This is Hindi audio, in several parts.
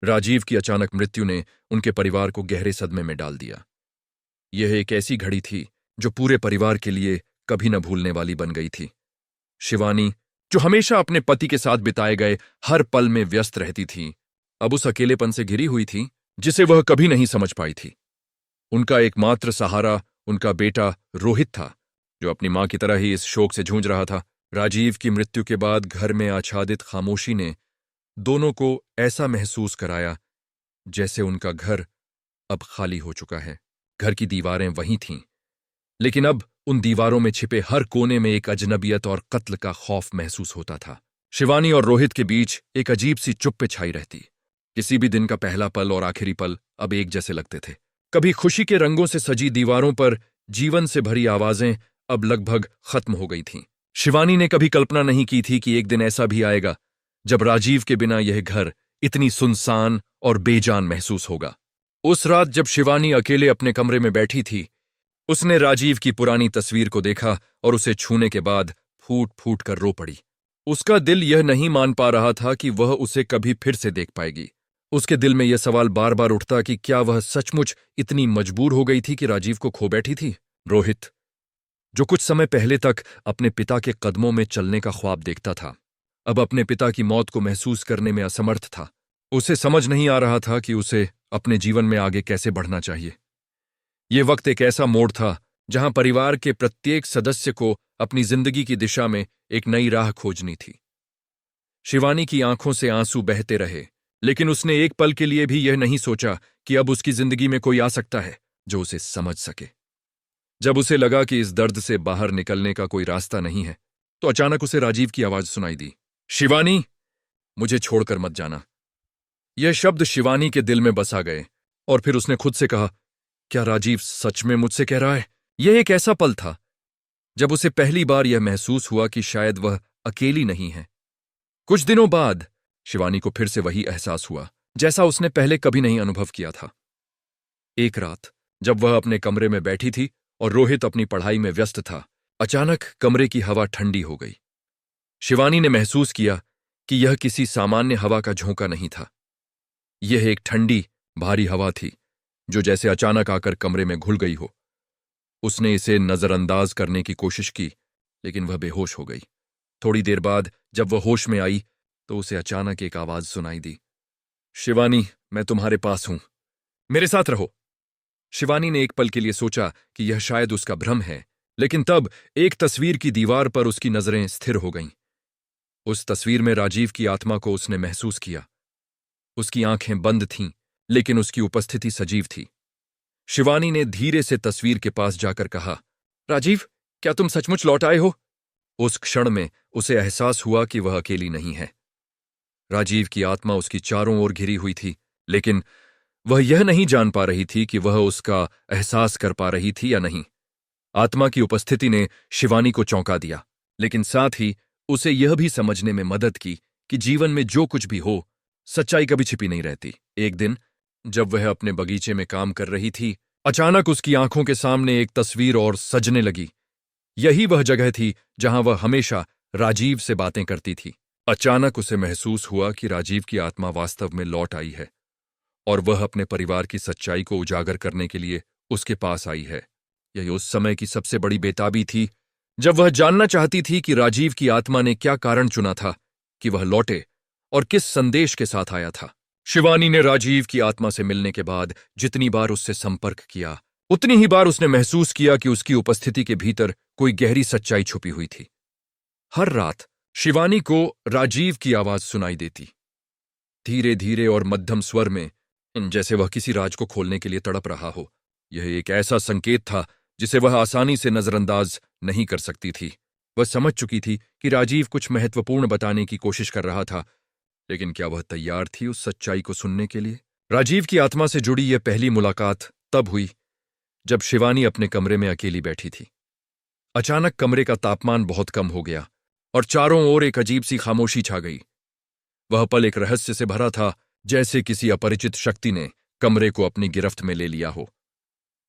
राजीव की अचानक मृत्यु ने उनके परिवार को गहरे सदमे में डाल दिया। यह एक ऐसी घड़ी थी जो पूरे परिवार के लिए कभी न भूलने वाली बन गई थी। शिवानी, जो हमेशा अपने पति के साथ बिताए गए हर पल में व्यस्त रहती थी, अब उस अकेलेपन से घिरी हुई थी जिसे वह कभी नहीं समझ पाई थी। उनका एकमात्र सहारा उनका बेटा रोहित था, जो अपनी मां की तरह ही इस शोक से जूझ रहा था। राजीव की मृत्यु के बाद घर में आच्छादित खामोशी ने दोनों को ऐसा महसूस कराया जैसे उनका घर अब खाली हो चुका है। घर की दीवारें वहीं थीं, लेकिन अब उन दीवारों में छिपे हर कोने में एक अजनबियत और कत्ल का खौफ महसूस होता था। शिवानी और रोहित के बीच एक अजीब सी चुप्पी छाई रहती। किसी भी दिन का पहला पल और आखिरी पल अब एक जैसे लगते थे। कभी खुशी के रंगों से सजी दीवारों पर जीवन से भरी आवाजें अब लगभग खत्म हो गई थीं। शिवानी ने कभी कल्पना नहीं की थी कि एक दिन ऐसा भी आएगा जब राजीव के बिना यह घर इतनी सुनसान और बेजान महसूस होगा। उस रात जब शिवानी अकेले अपने कमरे में बैठी थी, उसने राजीव की पुरानी तस्वीर को देखा और उसे छूने के बाद फूट फूट कर रो पड़ी। उसका दिल यह नहीं मान पा रहा था कि वह उसे कभी फिर से देख पाएगी। उसके दिल में यह सवाल बार बार उठता कि क्या वह सचमुच इतनी मजबूर हो गई थी कि राजीव को खो बैठी थी। रोहित, जो कुछ समय पहले तक अपने पिता के कदमों में चलने का ख्वाब देखता था, अब अपने पिता की मौत को महसूस करने में असमर्थ था। उसे समझ नहीं आ रहा था कि उसे अपने जीवन में आगे कैसे बढ़ना चाहिए। यह वक्त एक ऐसा मोड़ था जहां परिवार के प्रत्येक सदस्य को अपनी जिंदगी की दिशा में एक नई राह खोजनी थी। शिवानी की आंखों से आंसू बहते रहे, लेकिन उसने एक पल के लिए भी यह नहीं सोचा कि अब उसकी जिंदगी में कोई आ सकता है जो उसे समझ सके। जब उसे लगा कि इस दर्द से बाहर निकलने का कोई रास्ता नहीं है, तो अचानक उसे राजीव की आवाज सुनाई दी। शिवानी, मुझे छोड़कर मत जाना। यह शब्द शिवानी के दिल में बसा गए और फिर उसने खुद से कहा, क्या राजीव सच में मुझसे कह रहा है? यह एक ऐसा पल था जब उसे पहली बार यह महसूस हुआ कि शायद वह अकेली नहीं है। कुछ दिनों बाद शिवानी को फिर से वही एहसास हुआ जैसा उसने पहले कभी नहीं अनुभव किया था। एक रात जब वह अपने कमरे में बैठी थी और रोहित अपनी पढ़ाई में व्यस्त था, अचानक कमरे की हवा ठंडी हो गई। शिवानी ने महसूस किया कि यह किसी सामान्य हवा का झोंका नहीं था। यह एक ठंडी, भारी हवा थी जो जैसे अचानक आकर कमरे में घुल गई हो। उसने इसे नजरअंदाज करने की कोशिश की, लेकिन वह बेहोश हो गई। थोड़ी देर बाद जब वह होश में आई तो उसे अचानक एक आवाज सुनाई दी, शिवानी, मैं तुम्हारे पास हूं, मेरे साथ रहो। शिवानी ने एक पल के लिए सोचा कि यह शायद उसका भ्रम है, लेकिन तब एक तस्वीर की दीवार पर उसकी नजरें स्थिर हो गईं। उस तस्वीर में राजीव की आत्मा को उसने महसूस किया। उसकी आंखें बंद थीं, लेकिन उसकी उपस्थिति सजीव थी। शिवानी ने धीरे से तस्वीर के पास जाकर कहा, राजीव, क्या तुम सचमुच लौट आए हो? उस क्षण में उसे एहसास हुआ कि वह अकेली नहीं है। राजीव की आत्मा उसकी चारों ओर घिरी हुई थी, लेकिन वह यह नहीं जान पा रही थी कि वह उसका एहसास कर पा रही थी या नहीं। आत्मा की उपस्थिति ने शिवानी को चौंका दिया, लेकिन साथ ही उसे यह भी समझने में मदद की कि जीवन में जो कुछ भी हो, सच्चाई कभी छिपी नहीं रहती। एक दिन जब वह अपने बगीचे में काम कर रही थी, अचानक उसकी आंखों के सामने एक तस्वीर और सजने लगी। यही वह जगह थी जहां वह हमेशा राजीव से बातें करती थी। अचानक उसे महसूस हुआ कि राजीव की आत्मा वास्तव में लौट आई है और वह अपने परिवार की सच्चाई को उजागर करने के लिए उसके पास आई है। यही उस समय की सबसे बड़ी बेताबी थी, जब वह जानना चाहती थी कि राजीव की आत्मा ने क्या कारण चुना था कि वह लौटे और किस संदेश के साथ आया था। शिवानी ने राजीव की आत्मा से मिलने के बाद जितनी बार उससे संपर्क किया, उतनी ही बार उसने महसूस किया कि उसकी उपस्थिति के भीतर कोई गहरी सच्चाई छुपी हुई थी। हर रात शिवानी को राजीव की आवाज सुनाई देती, धीरे धीरे और मध्यम स्वर में, जैसे वह किसी राज को खोलने के लिए तड़प रहा हो। यह एक ऐसा संकेत था जिसे वह आसानी से नजरअंदाज नहीं कर सकती थी। वह समझ चुकी थी कि राजीव कुछ महत्वपूर्ण बताने की कोशिश कर रहा था, लेकिन क्या वह तैयार थी उस सच्चाई को सुनने के लिए? राजीव की आत्मा से जुड़ी यह पहली मुलाकात तब हुई जब शिवानी अपने कमरे में अकेली बैठी थी। अचानक कमरे का तापमान बहुत कम हो गया और चारों ओर एक अजीब सी खामोशी छा गई। वह पल एक रहस्य से भरा था, जैसे किसी अपरिचित शक्ति ने कमरे को अपनी गिरफ्त में ले लिया हो।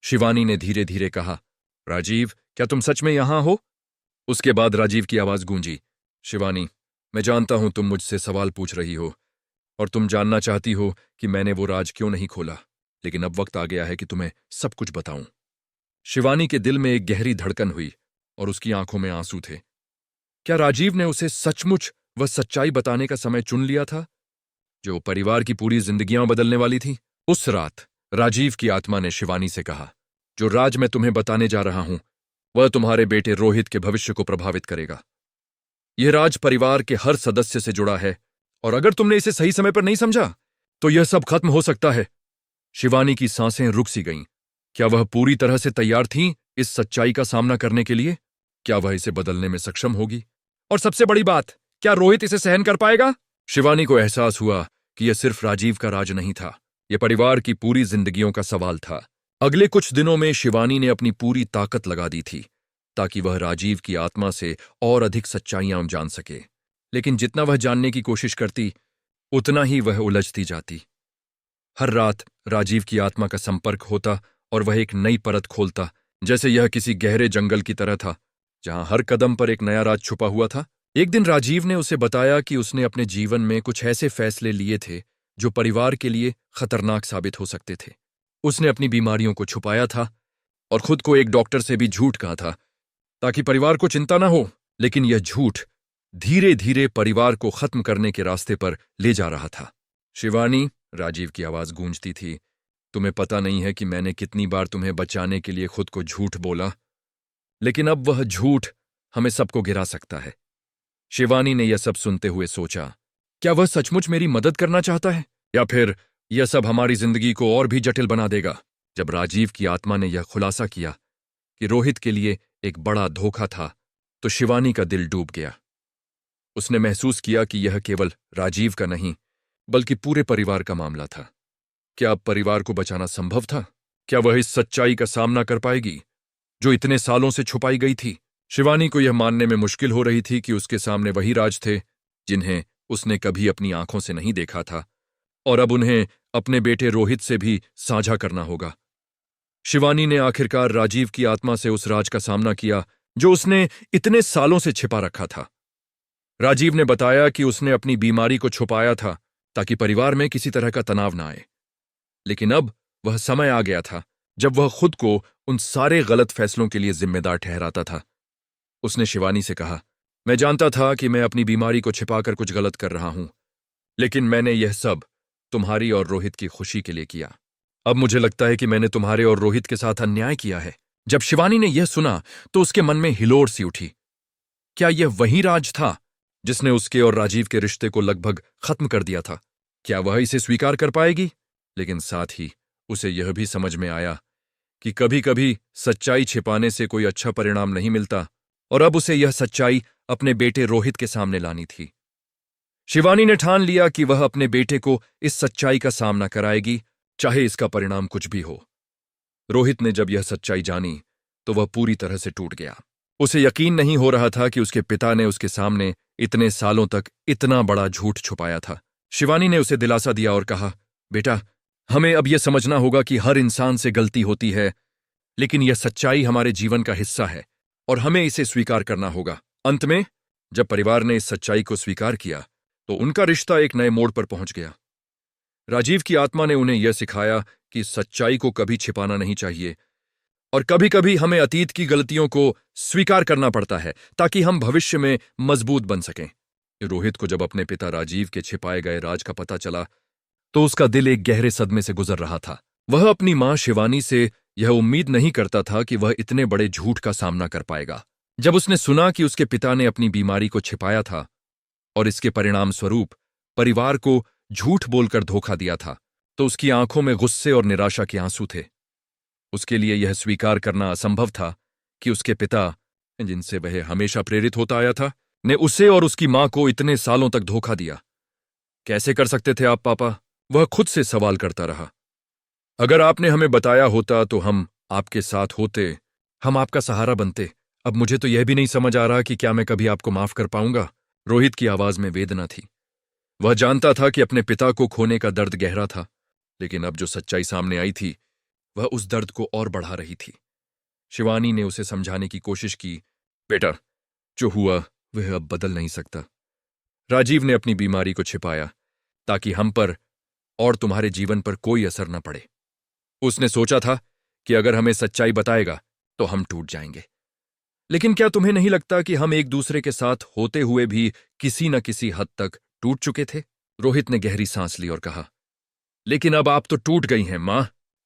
शिवानी ने धीरे धीरे कहा, राजीव, क्या तुम सच में यहां हो? उसके बाद राजीव की आवाज गूंजी, शिवानी, मैं जानता हूं तुम मुझसे सवाल पूछ रही हो, और तुम जानना चाहती हो कि मैंने वो राज क्यों नहीं खोला, लेकिन अब वक्त आ गया है कि तुम्हें सब कुछ बताऊं। शिवानी के दिल में एक गहरी धड़कन हुई और उसकी आंखों में आंसू थे। क्या राजीव ने उसे सचमुच वह सच्चाई बताने का समय चुन लिया था जो परिवार की पूरी जिंदगियां बदलने वाली थी? उस रात राजीव की आत्मा ने शिवानी से कहा, जो राज मैं तुम्हें बताने जा रहा हूं वह तुम्हारे बेटे रोहित के भविष्य को प्रभावित करेगा। यह राज परिवार के हर सदस्य से जुड़ा है और अगर तुमने इसे सही समय पर नहीं समझा तो यह सब खत्म हो सकता है। शिवानी की सांसें रुक सी गईं। क्या वह पूरी तरह से तैयार थी इस सच्चाई का सामना करने के लिए? क्या वह इसे बदलने में सक्षम होगी? और सबसे बड़ी बात, क्या रोहित इसे सहन कर पाएगा? शिवानी को एहसास हुआ कि यह सिर्फ राजीव का राज नहीं था, यह परिवार की पूरी जिंदगियों का सवाल था। अगले कुछ दिनों में शिवानी ने अपनी पूरी ताकत लगा दी थी ताकि वह राजीव की आत्मा से और अधिक सच्चाइयां जान सके। लेकिन जितना वह जानने की कोशिश करती उतना ही वह उलझती जाती। हर रात राजीव की आत्मा का संपर्क होता और वह एक नई परत खोलता, जैसे यह किसी गहरे जंगल की तरह था जहां हर कदम पर एक नया राज छुपा हुआ था। एक दिन राजीव ने उसे बताया कि उसने अपने जीवन में कुछ ऐसे फैसले लिए थे जो परिवार के लिए खतरनाक साबित हो सकते थे। उसने अपनी बीमारियों को छुपाया था और खुद को एक डॉक्टर से भी झूठ कहा था ताकि परिवार को चिंता न हो। लेकिन यह झूठ धीरे धीरे परिवार को खत्म करने के रास्ते पर ले जा रहा था। शिवानी, राजीव की आवाज गूंजती थी, तुम्हें पता नहीं है कि मैंने कितनी बार तुम्हें बचाने के लिए खुद को झूठ बोला, लेकिन अब वह झूठ हमें सबको गिरा सकता है। शिवानी ने यह सब सुनते हुए सोचा, क्या वह सचमुच मेरी मदद करना चाहता है या फिर यह सब हमारी जिंदगी को और भी जटिल बना देगा? जब राजीव की आत्मा ने यह खुलासा किया कि रोहित के लिए एक बड़ा धोखा था तो शिवानी का दिल डूब गया। उसने महसूस किया कि यह केवल राजीव का नहीं बल्कि पूरे परिवार का मामला था। क्या अब परिवार को बचाना संभव था? क्या वह इस सच्चाई का सामना कर पाएगी जो इतने सालों से छुपाई गई थी? शिवानी को यह मानने में मुश्किल हो रही थी कि उसके सामने वही राज थे जिन्हें उसने कभी अपनी आंखों से नहीं देखा था और अब उन्हें अपने बेटे रोहित से भी साझा करना होगा। शिवानी ने आखिरकार राजीव की आत्मा से उस राज का सामना किया जो उसने इतने सालों से छिपा रखा था। राजीव ने बताया कि उसने अपनी बीमारी को छुपाया था ताकि परिवार में किसी तरह का तनाव न आए, लेकिन अब वह समय आ गया था जब वह खुद को उन सारे गलत फैसलों के लिए जिम्मेदार ठहराता था। उसने शिवानी से कहा, मैं जानता था कि मैं अपनी बीमारी को छिपाकर कुछ गलत कर रहा हूं, लेकिन मैंने यह सब तुम्हारी और रोहित की खुशी के लिए किया। अब मुझे लगता है कि मैंने तुम्हारे और रोहित के साथ अन्याय किया है। जब शिवानी ने यह सुना तो उसके मन में हिलोर सी उठी। क्या यह वही राज था जिसने उसके और राजीव के रिश्ते को लगभग खत्म कर दिया था? क्या वह इसे स्वीकार कर पाएगी? लेकिन साथ ही उसे यह भी समझ में आया कि कभी कभी सच्चाई छिपाने से कोई अच्छा परिणाम नहीं मिलता और अब उसे यह सच्चाई अपने बेटे रोहित के सामने लानी थी। शिवानी ने ठान लिया कि वह अपने बेटे को इस सच्चाई का सामना कराएगी, चाहे इसका परिणाम कुछ भी हो। रोहित ने जब यह सच्चाई जानी तो वह पूरी तरह से टूट गया। उसे यकीन नहीं हो रहा था कि उसके पिता ने उसके सामने इतने सालों तक इतना बड़ा झूठ छुपाया था। शिवानी ने उसे दिलासा दिया और कहा, बेटा, हमें अब यह समझना होगा कि हर इंसान से गलती होती है, लेकिन यह सच्चाई हमारे जीवन का हिस्सा है और हमें इसे स्वीकार करना होगा। अंत में जब परिवार ने इस सच्चाई को स्वीकार किया तो उनका रिश्ता एक नए मोड़ पर पहुंच गया। राजीव की आत्मा ने उन्हें यह सिखाया कि सच्चाई को कभी छिपाना नहीं चाहिए और कभी कभी हमें अतीत की गलतियों को स्वीकार करना पड़ता है ताकि हम भविष्य में मजबूत बन सकें। रोहित को जब अपने पिता राजीव के छिपाए गए राज का पता चला तो उसका दिल एक गहरे सदमे से गुजर रहा था। वह अपनी मां शिवानी से यह उम्मीद नहीं करता था कि वह इतने बड़े झूठ का सामना कर पाएगा। जब उसने सुना कि उसके पिता ने अपनी बीमारी को छिपाया था और इसके परिणाम स्वरूप परिवार को झूठ बोलकर धोखा दिया था तो उसकी आंखों में गुस्से और निराशा के आंसू थे। उसके लिए यह स्वीकार करना असंभव था कि उसके पिता, जिनसे वह हमेशा प्रेरित होता आया था, ने उसे और उसकी मां को इतने सालों तक धोखा दिया। कैसे कर सकते थे आप पापा? वह खुद से सवाल करता रहा। अगर आपने हमें बताया होता तो हम आपके साथ होते, हम आपका सहारा बनते। अब मुझे तो यह भी नहीं समझ आ रहा कि क्या मैं कभी आपको माफ कर पाऊंगा। रोहित की आवाज में वेदना थी। वह जानता था कि अपने पिता को खोने का दर्द गहरा था, लेकिन अब जो सच्चाई सामने आई थी वह उस दर्द को और बढ़ा रही थी। शिवानी ने उसे समझाने की कोशिश की, बेटा, जो हुआ वह अब बदल नहीं सकता। राजीव ने अपनी बीमारी को छिपाया, ताकि हम पर और तुम्हारे जीवन पर कोई असर न पड़े। उसने सोचा था कि अगर हमें सच्चाई बताएगा तो हम टूट जाएंगे। लेकिन क्या तुम्हें नहीं लगता कि हम एक दूसरे के साथ होते हुए भी किसी न किसी हद तक टूट चुके थे? रोहित ने गहरी सांस ली और कहा, लेकिन अब आप तो टूट गई हैं मां।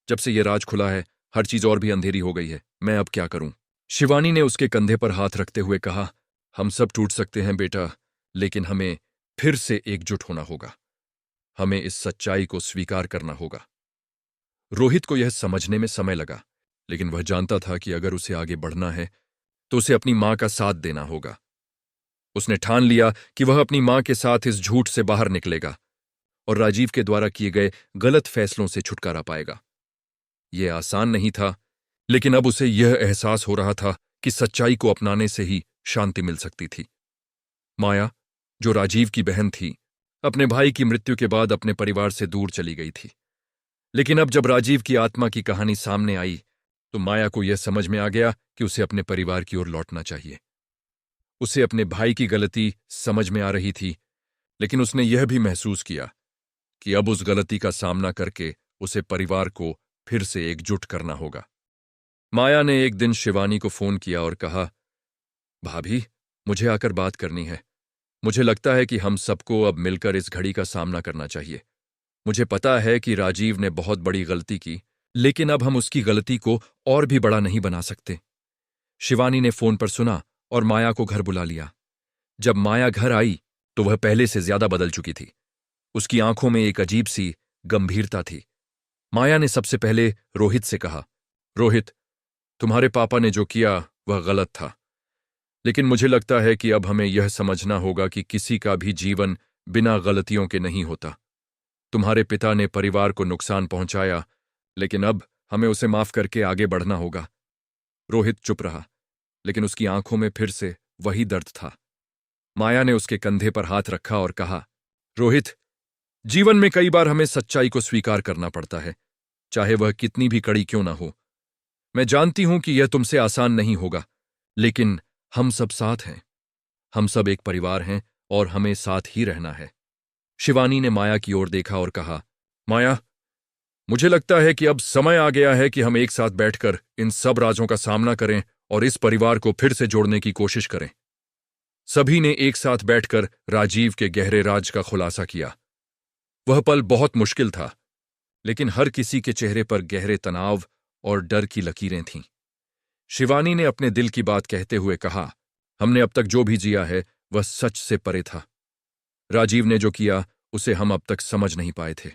जब से ये राज खुला है, हर चीज और भी अंधेरी हो गई है। मैं अब क्या करूं? शिवानी ने उसके कंधे पर हाथ रखते हुए कहा, हम सब टूट सकते हैं बेटा, लेकिन हमें फिर से एकजुट होना होगा। हमें इस सच्चाई को स्वीकार करना होगा। रोहित को यह समझने में समय लगा, लेकिन वह जानता था कि अगर उसे आगे बढ़ना है तो उसे अपनी मां का साथ देना होगा। उसने ठान लिया कि वह अपनी मां के साथ इस झूठ से बाहर निकलेगा और राजीव के द्वारा किए गए गलत फैसलों से छुटकारा पाएगा। यह आसान नहीं था, लेकिन अब उसे यह एहसास हो रहा था कि सच्चाई को अपनाने से ही शांति मिल सकती थी। माया, जो राजीव की बहन थी, अपने भाई की मृत्यु के बाद अपने परिवार से दूर चली गई थी। लेकिन अब जब राजीव की आत्मा की कहानी सामने आई तो माया को यह समझ में आ गया कि उसे अपने परिवार की ओर लौटना चाहिए। उसे अपने भाई की गलती समझ में आ रही थी, लेकिन उसने यह भी महसूस किया कि अब उस गलती का सामना करके उसे परिवार को फिर से एकजुट करना होगा। माया ने एक दिन शिवानी को फोन किया और कहा, भाभी, मुझे आकर बात करनी है। मुझे लगता है कि हम सबको अब मिलकर इस घड़ी का सामना करना चाहिए। मुझे पता है कि राजीव ने बहुत बड़ी गलती की, लेकिन अब हम उसकी गलती को और भी बड़ा नहीं बना सकते। शिवानी ने फोन पर सुना और माया को घर बुला लिया। जब माया घर आई तो वह पहले से ज्यादा बदल चुकी थी। उसकी आंखों में एक अजीब सी गंभीरता थी। माया ने सबसे पहले रोहित से कहा, रोहित, तुम्हारे पापा ने जो किया वह गलत था, लेकिन मुझे लगता है कि अब हमें यह समझना होगा कि किसी का भी जीवन बिना गलतियों के नहीं होता। तुम्हारे पिता ने परिवार को नुकसान पहुंचाया, लेकिन अब हमें उसे माफ करके आगे बढ़ना होगा। रोहित चुप रहा, लेकिन उसकी आंखों में फिर से वही दर्द था। माया ने उसके कंधे पर हाथ रखा और कहा, रोहित, जीवन में कई बार हमें सच्चाई को स्वीकार करना पड़ता है, चाहे वह कितनी भी कड़ी क्यों ना हो। मैं जानती हूं कि यह तुमसे आसान नहीं होगा, लेकिन हम सब साथ हैं। हम सब एक परिवार हैं और हमें साथ ही रहना है। शिवानी ने माया की ओर देखा और कहा, माया, मुझे लगता है कि अब समय आ गया है कि हम एक साथ बैठकर इन सब राजों का सामना करें और इस परिवार को फिर से जोड़ने की कोशिश करें। सभी ने एक साथ बैठकर राजीव के गहरे राज का खुलासा किया। वह पल बहुत मुश्किल था, लेकिन हर किसी के चेहरे पर गहरे तनाव और डर की लकीरें थीं। शिवानी ने अपने दिल की बात कहते हुए कहा, हमने अब तक जो भी जिया है वह सच से परे था। राजीव ने जो किया उसे हम अब तक समझ नहीं पाए थे।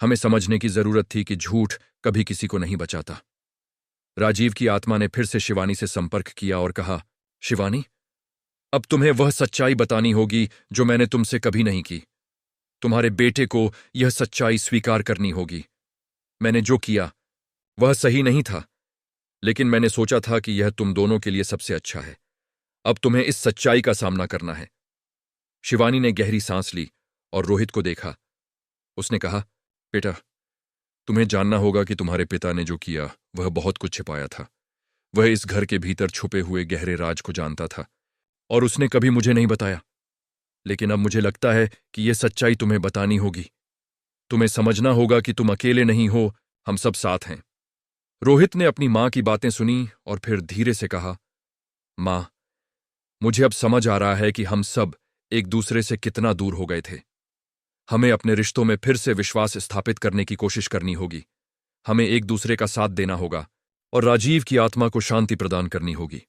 हमें समझने की जरूरत थी कि झूठ कभी किसी को नहीं बचाता। राजीव की आत्मा ने फिर से शिवानी से संपर्क किया और कहा, शिवानी, अब तुम्हें वह सच्चाई बतानी होगी जो मैंने तुमसे कभी नहीं की। तुम्हारे बेटे को यह सच्चाई स्वीकार करनी होगी। मैंने जो किया वह सही नहीं था, लेकिन मैंने सोचा था कि यह तुम दोनों के लिए सबसे अच्छा है। अब तुम्हें इस सच्चाई का सामना करना है। शिवानी ने गहरी सांस ली और रोहित को देखा। उसने कहा, बेटा, तुम्हें जानना होगा कि तुम्हारे पिता ने जो किया वह बहुत कुछ छिपाया था। वह इस घर के भीतर छुपे हुए गहरे राज को जानता था और उसने कभी मुझे नहीं बताया। लेकिन अब मुझे लगता है कि यह सच्चाई तुम्हें बतानी होगी। तुम्हें समझना होगा कि तुम अकेले नहीं हो, हम सब साथ हैं। रोहित ने अपनी मां की बातें सुनी और फिर धीरे से कहा, मां, मुझे अब समझ आ रहा है कि हम सब एक दूसरे से कितना दूर हो गए थे। हमें अपने रिश्तों में फिर से विश्वास स्थापित करने की कोशिश करनी होगी। हमें एक दूसरे का साथ देना होगा और राजीव की आत्मा को शांति प्रदान करनी होगी।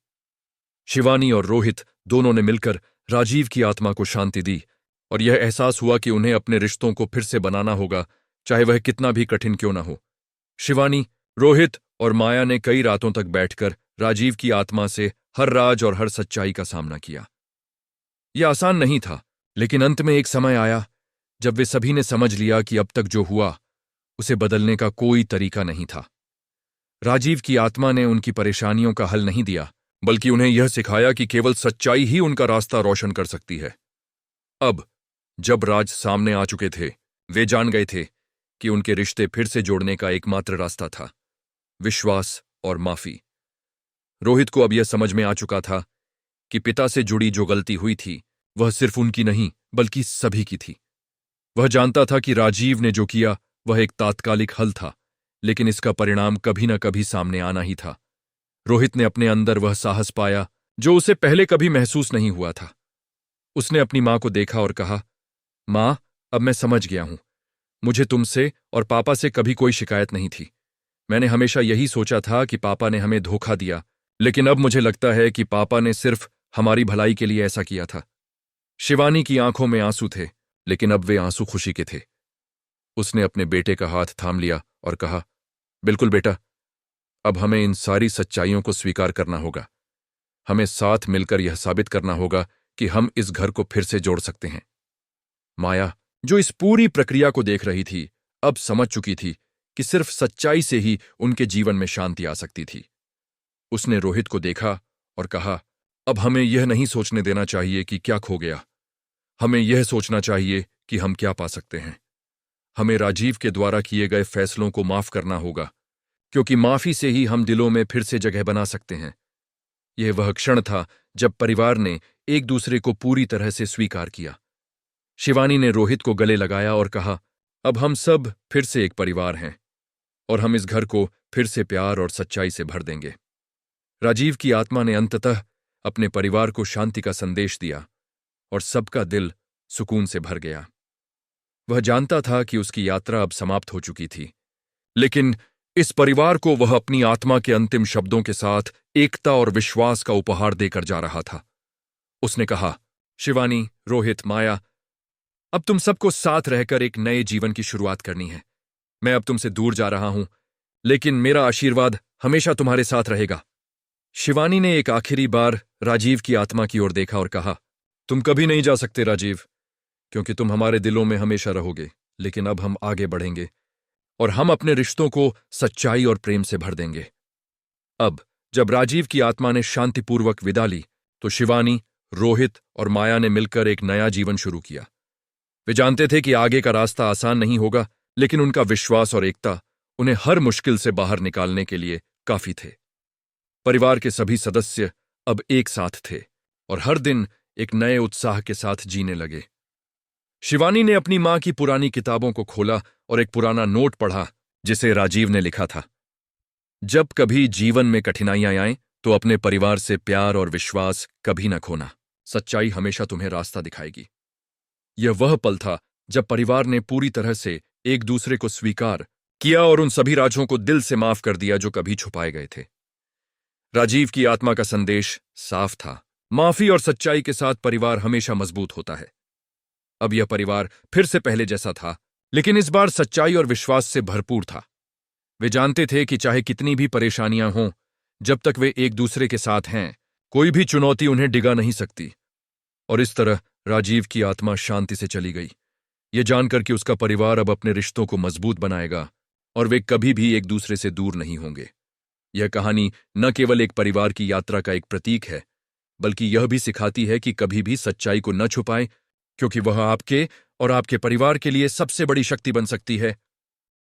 शिवानी और रोहित दोनों ने मिलकर राजीव की आत्मा को शांति दी और यह एहसास हुआ कि उन्हें अपने रिश्तों को फिर से बनाना होगा, चाहे वह कितना भी कठिन क्यों ना हो। शिवानी, रोहित और माया ने कई रातों तक बैठकर राजीव की आत्मा से हर राज और हर सच्चाई का सामना किया। यह आसान नहीं था, लेकिन अंत में एक समय आया जब वे सभी ने समझ लिया कि अब तक जो हुआ उसे बदलने का कोई तरीका नहीं था। राजीव की आत्मा ने उनकी परेशानियों का हल नहीं दिया, बल्कि उन्हें यह सिखाया कि केवल सच्चाई ही उनका रास्ता रोशन कर सकती है। अब जब राज सामने आ चुके थे, वे जान गए थे कि उनके रिश्ते फिर से जोड़ने का एकमात्र रास्ता था विश्वास और माफी। रोहित को अब यह समझ में आ चुका था कि पिता से जुड़ी जो गलती हुई थी वह सिर्फ उनकी नहीं बल्कि सभी की थी। वह जानता था कि राजीव ने जो किया वह एक तात्कालिक हल था, लेकिन इसका परिणाम कभी न कभी सामने आना ही था। रोहित ने अपने अंदर वह साहस पाया जो उसे पहले कभी महसूस नहीं हुआ था। उसने अपनी मां को देखा और कहा, मां, अब मैं समझ गया हूं। मुझे तुमसे और पापा से कभी कोई शिकायत नहीं थी। मैंने हमेशा यही सोचा था कि पापा ने हमें धोखा दिया, लेकिन अब मुझे लगता है कि पापा ने सिर्फ हमारी भलाई के लिए ऐसा किया था। शिवानी की आंखों में आंसू थे, लेकिन अब वे आंसू खुशी के थे। उसने अपने बेटे का हाथ थाम लिया और कहा, बिल्कुल बेटा, अब हमें इन सारी सच्चाइयों को स्वीकार करना होगा। हमें साथ मिलकर यह साबित करना होगा कि हम इस घर को फिर से जोड़ सकते हैं। माया, जो इस पूरी प्रक्रिया को देख रही थी, अब समझ चुकी थी कि सिर्फ सच्चाई से ही उनके जीवन में शांति आ सकती थी। उसने रोहित को देखा और कहा, अब हमें यह नहीं सोचने देना चाहिए कि क्या खो गया। हमें यह सोचना चाहिए कि हम क्या पा सकते हैं। हमें राजीव के द्वारा किए गए फैसलों को माफ करना होगा, क्योंकि माफी से ही हम दिलों में फिर से जगह बना सकते हैं। यह वह क्षण था जब परिवार ने एक दूसरे को पूरी तरह से स्वीकार किया। शिवानी ने रोहित को गले लगाया और कहा, अब हम सब फिर से एक परिवार हैं और हम इस घर को फिर से प्यार और सच्चाई से भर देंगे। राजीव की आत्मा ने अंततः अपने परिवार को शांति का संदेश दिया और सबका दिल सुकून से भर गया। वह जानता था कि उसकी यात्रा अब समाप्त हो चुकी थी, लेकिन इस परिवार को वह अपनी आत्मा के अंतिम शब्दों के साथ एकता और विश्वास का उपहार देकर जा रहा था। उसने कहा, शिवानी, रोहित, माया, अब तुम सबको साथ रहकर एक नए जीवन की शुरुआत करनी है। मैं अब तुमसे दूर जा रहा हूं, लेकिन मेरा आशीर्वाद हमेशा तुम्हारे साथ रहेगा। शिवानी ने एक आखिरी बार राजीव की आत्मा की ओर देखा और कहा, तुम कभी नहीं जा सकते राजीव, क्योंकि तुम हमारे दिलों में हमेशा रहोगे। लेकिन अब हम आगे बढ़ेंगे और हम अपने रिश्तों को सच्चाई और प्रेम से भर देंगे। अब जब राजीव की आत्मा ने शांतिपूर्वक विदा ली, तो शिवानी, रोहित और माया ने मिलकर एक नया जीवन शुरू किया। वे जानते थे कि आगे का रास्ता आसान नहीं होगा, लेकिन उनका विश्वास और एकता उन्हें हर मुश्किल से बाहर निकालने के लिए काफी थे। परिवार के सभी सदस्य अब एक साथ थे और हर दिन एक नए उत्साह के साथ जीने लगे। शिवानी ने अपनी मां की पुरानी किताबों को खोला और एक पुराना नोट पढ़ा जिसे राजीव ने लिखा था, जब कभी जीवन में कठिनाइयां आएं तो अपने परिवार से प्यार और विश्वास कभी न खोना। सच्चाई हमेशा तुम्हें रास्ता दिखाएगी। यह वह पल था जब परिवार ने पूरी तरह से एक दूसरे को स्वीकार किया और उन सभी राजों को दिल से माफ कर दिया जो कभी छुपाए गए थे। राजीव की आत्मा का संदेश साफ था, माफी और सच्चाई के साथ परिवार हमेशा मजबूत होता है। अब यह परिवार फिर से पहले जैसा था, लेकिन इस बार सच्चाई और विश्वास से भरपूर था। वे जानते थे कि चाहे कितनी भी परेशानियां हों, जब तक वे एक दूसरे के साथ हैं, कोई भी चुनौती उन्हें डिगा नहीं सकती। और इस तरह राजीव की आत्मा शांति से चली गई, ये जानकर कि उसका परिवार अब अपने रिश्तों को मजबूत बनाएगा और वे कभी भी एक दूसरे से दूर नहीं होंगे। यह कहानी न केवल एक परिवार की यात्रा का एक प्रतीक है, बल्कि यह भी सिखाती है कि कभी भी सच्चाई को न छुपाएं, क्योंकि वह आपके और आपके परिवार के लिए सबसे बड़ी शक्ति बन सकती है।